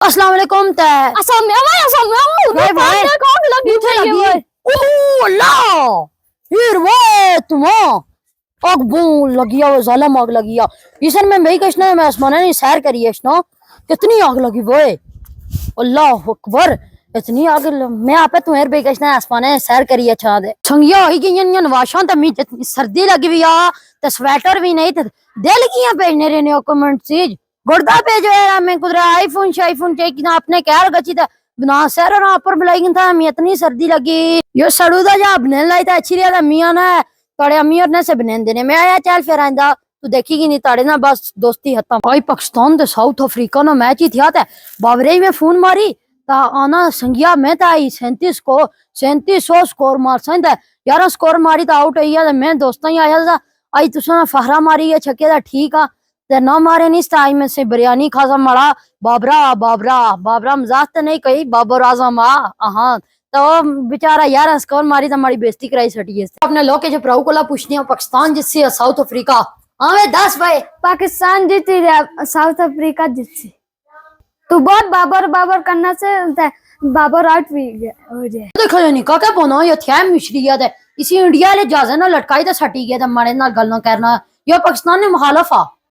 अस्सलाम वालेकुम ते भाई लगी है ओ अल्लाह फिर वो तुम अग लगी है वो जालम आग लगी है इसन में भाई कशना मैं आसमान ने सैर करी है इसनो कितनी आग लगी वो अल्लाह अकबर इतनी आग मैं आपे तुम्हें भाई कशना आसमान ने सैर करी है छा दे संगिया होई गई न वाशा त मी सर्दी लगी हुई आ ते स्वेटर भी नहीं ते दिल किया भेजने रहने कमेंट चीज गुर्दा पे जो है मैं कुछ आईफोन चेक ना अपने कह गची था बना सर और ऊपर बुलाई था मैं इतनी सर्दी लगी यो सड़ूदा जा बने लाई था अच्छी रहा मियां ने तड़े अमी और ने से बने देने मैं आया चल फिर आंदा तू देखेगी नहीं ताड़े ना बस दोस्ती खत्म भाई पाकिस्तान ते साउथ अफ्रीका ना मैच ही था बाबरे में फोन मारी ता आना संगिया मैं ता आई 3700 स्कोर मार सकता यार स्कोर मारी ता आउट आई मैं दोस्तां ही आया था आई तुसा फहरा मारी है छक्के दा ठीक आ ते ना मारे नहीं आई में से बिरयानी खासा मड़ा बाबरा बाबरा बाबरा मजाक तो नहीं कही बाबर आजम हाँ तो बेचारा यार स्कोर मारी तो हमारी बेइज्जती कराई सटी है अपने लोग के जो प्राऊ कोला पूछनी है पाकिस्तान जिससे साउथ अफ्रीका हाँ वे 10 भाई पाकिस्तान जीती साउथ अफ्रीका जीती तो बहुत बाबर बाबर करना से बाबर आउट भी हो जाए देखो नहीं क्या बोना ये थे मिश्री है इसी इंडिया ले जाजे ना लटकाई तो सटी गया मारे ना गल ना करना ये पाकिस्तान ने मुखालफ आ